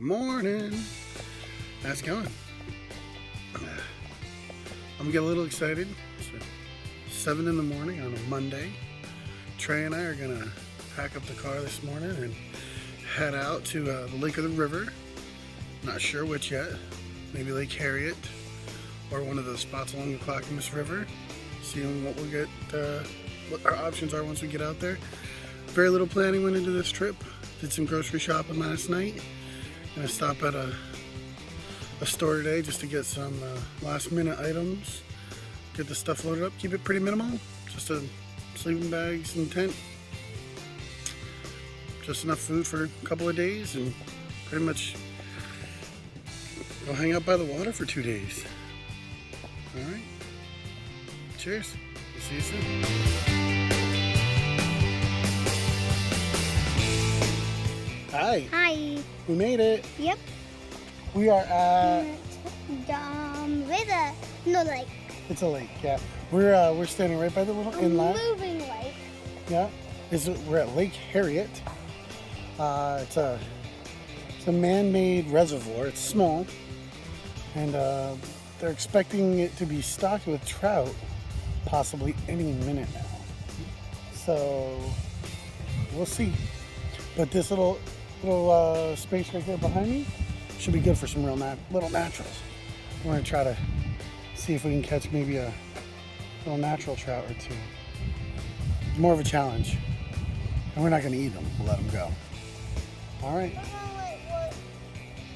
Morning. How's it going? I'm gonna get a little excited. It's 7 in the morning on a Monday. Trey and I are gonna pack up the car this morning and head out to the lake or the river. Not sure which yet. Maybe Lake Harriet or one of those spots along the Clackamas River. Seeing what we'll get, what our options are once we get out there. Very little planning went into this trip. Did some grocery shopping last night. Gonna stop at a store today just to get some last minute items. Get the stuff loaded up. Keep it pretty minimal. Just a sleeping bags and tent. Just enough food for a couple of days and pretty much go hang out by the water for 2 days. Alright. Cheers. We'll see you soon. Hi. Hi. We made it. Yep. We are at river. No, lake. It's a lake, yeah. We're standing right by the little inlet. Moving lake. Yeah. We're at Lake Harriet. It's a man-made reservoir. It's small, and they're expecting it to be stocked with trout possibly any minute now. So we'll see. But this little space right there behind me should be good for some little naturals. We're gonna try to see if we can catch maybe a little natural trout or two. More of a challenge. And we're not gonna eat them, we'll let them go. All right.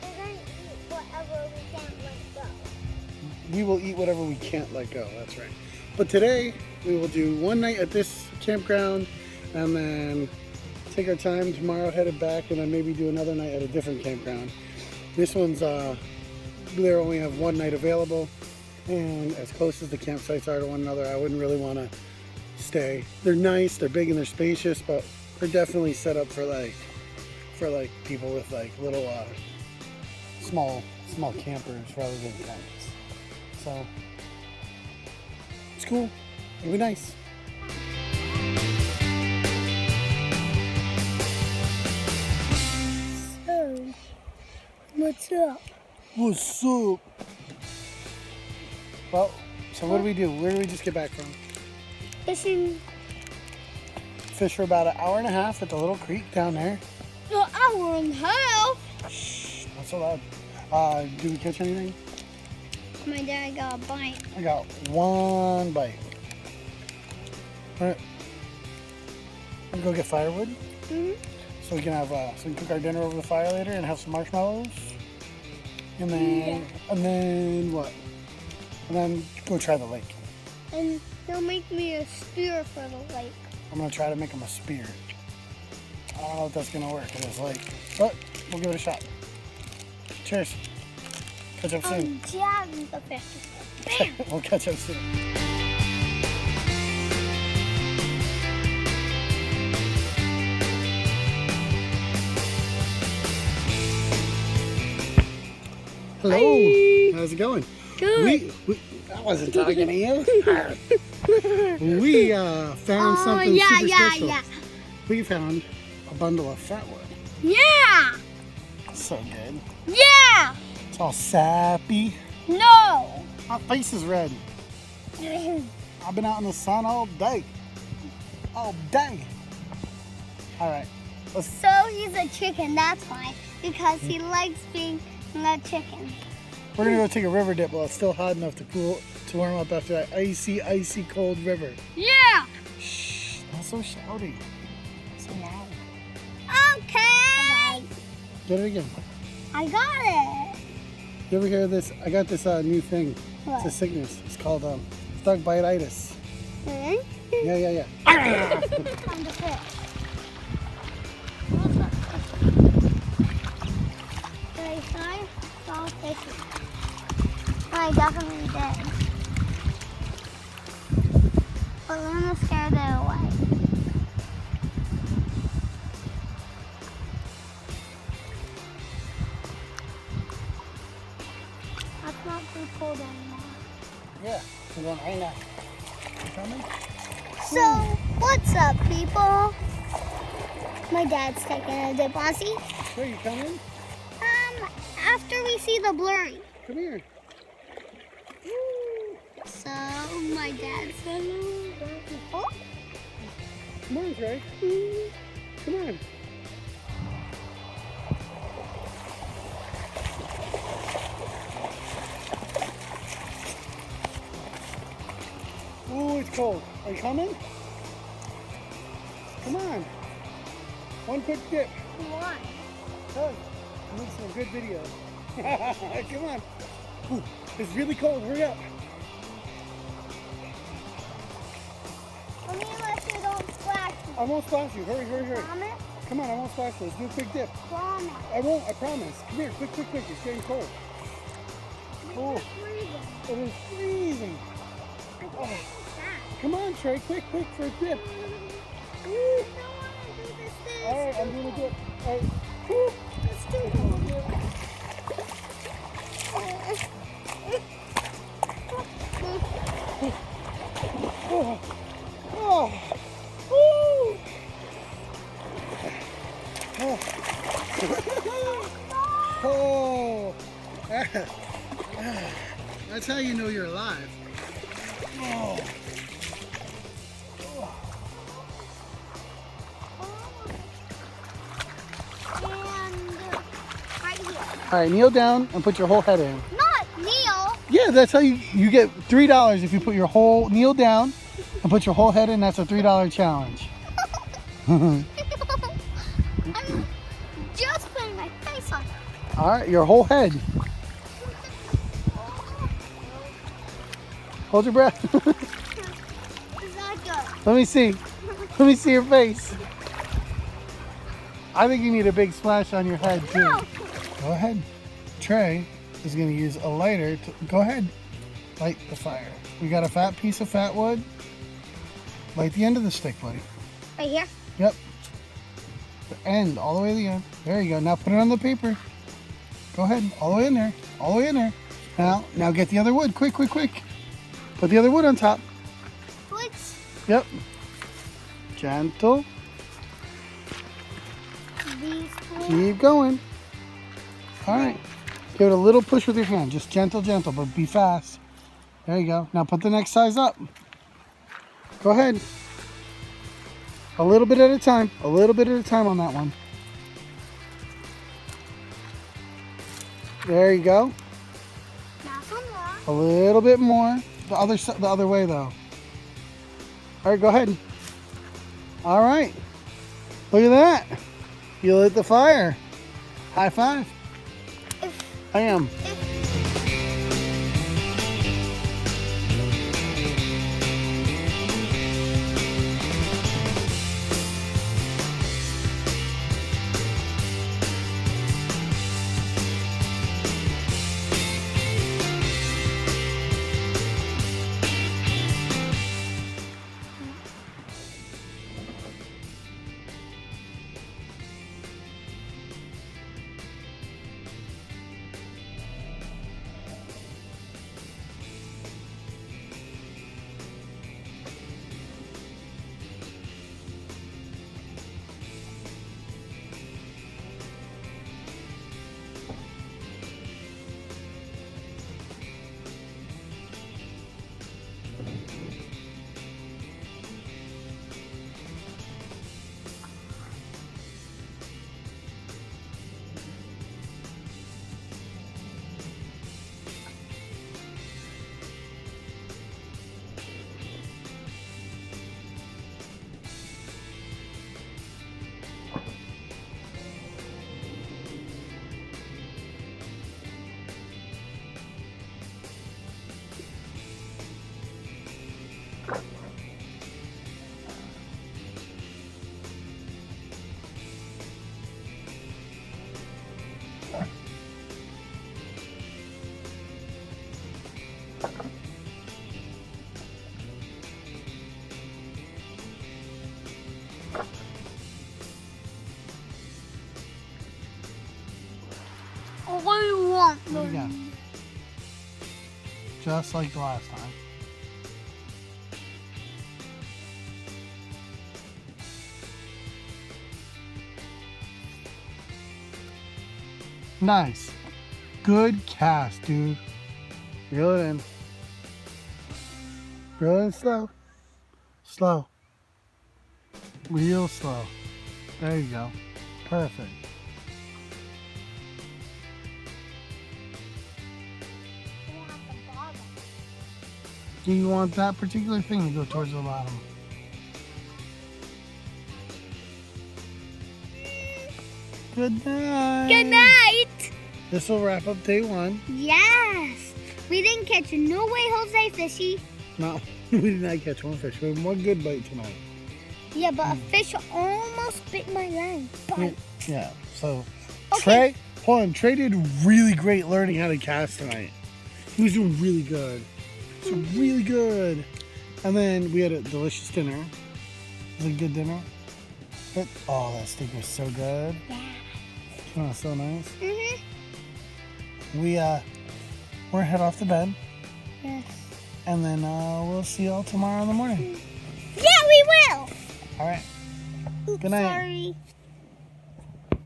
We're gonna eat whatever we can't let go. We will eat whatever we can't let go, that's right. But today, we will do one night at this campground and then take our time tomorrow, headed back, and then maybe do another night at a different campground. This one's, they only have one night available, and as close as the campsites are to one another, I wouldn't really want to stay. They're nice, they're big and they're spacious, but they're definitely set up for people with little small campers rather than tents. So it's cool. It'll be nice. So, what's up? What's up? Well, so what do we do? Where do we just get back from? Fishing. Fish for about an hour and a half at the little creek down there. An hour and a half. Shh, not so loud. Did we catch anything? My dad got a bite. I got one bite. All right. I'm gonna go get firewood. So we can have so we can cook our dinner over the fire later and have some marshmallows. And then what? And then go try the lake. And they'll make me a spear for the lake. I'm gonna try to make them a spear. I don't know if that's gonna work in this lake, but we'll give it a shot. Cheers. Catch up soon. Jabbing the fish. Bam! We'll catch up soon. Hello. Hi. How's it going? Good. I wasn't talking to you. We found something super special. Yeah. We found a bundle of fatwood. Yeah. So good. Yeah. It's all sappy. No. My face is red. I've been out in the sun all day. All day. All right. So he's a chicken, that's why. Because he likes being a chicken. We're gonna go take a river dip while it's still hot enough to warm up after that icy cold river. Yeah. Shh, not so shouty. So loud. Okay. Get it again. I got it. You ever hear of this? I got this new thing. What? It's a sickness. It's called dog bite-itis. Hmm? Yeah. Time to fish. Did I try? Saw fishing. I definitely did. But Luna scared it away. That's not too cold anymore. Yeah. We're going right now. You coming? So, what's up, people? My dad's taking a dip. Want to see? Sure, you coming? after we see the blurry. Come here. So my dad said, oh. Come on, Trey. Come on. Oh, it's cold. Are you coming? Come on. One quick dip. Why? Good. Make some good video. Come on. Ooh, it's really cold. Hurry up. Let me let you don't splash me. I won't splash you. Hurry, hurry, hurry. Promise? Come on, I won't splash you. Let's do a quick dip. Promise. I won't, I promise. Come here, quick, quick, quick. It's getting cold. Oh, it is freezing. Oh. Come on, Trey, quick, quick for a dip. All right, I'm doing a dip. All right. Woo. It's too cold. Oh. Oh. Woo. Oh. Oh. That's how you know you're alive. Oh. All right, kneel down and put your whole head in. Not kneel. Yeah, that's how you get $3 if you put your whole, kneel down and put your whole head in. That's a $3 challenge. I'm just putting my face on it. All right, your whole head. Hold your breath. It's not good. Let me see. Let me see your face. I think you need a big splash on your head too. No. Go ahead. Trey is going to use a lighter to, go ahead, light the fire. We got a fat piece of fat wood. Light the end of the stick, buddy. Right here? Yep. The end, all the way to the end. There you go. Now put it on the paper. Go ahead, all the way in there. All the way in there. Now get the other wood. Quick, quick, quick. Put the other wood on top. Woods. Yep. Gentle. These two. Keep going. All right. Give it a little push with your hand. Just gentle, gentle, but be fast. There you go. Now put the next size up. Go ahead. A little bit at a time. A little bit at a time on that one. There you go. Now some more. A little bit more. The other way though. All right, go ahead. All right. Look at that. You lit the fire. High five. I am. I want There you go. Just like the last time. Nice. Good cast, dude. Reel it in. Reel it in slow. Slow. Real slow. There you go. Perfect. Do you want that particular thing to go towards the bottom? Good night. Good night. This will wrap up day 1. Yes. We didn't catch no way Jose fishy. No, we did not catch one fish. We had one good bite tonight. Yeah, but a fish almost bit my leg. Bite. Yeah, so Okay. Trey did really great learning how to cast tonight. He was doing really good. So really good. And then we had a delicious dinner. It was a good dinner. Oh, that steak was so good. Yeah. Oh, so nice. Mhm. We're head off to bed. Yes. And then we'll see y'all tomorrow in the morning. Yeah, we will. All right. Oops, Good night. Sorry.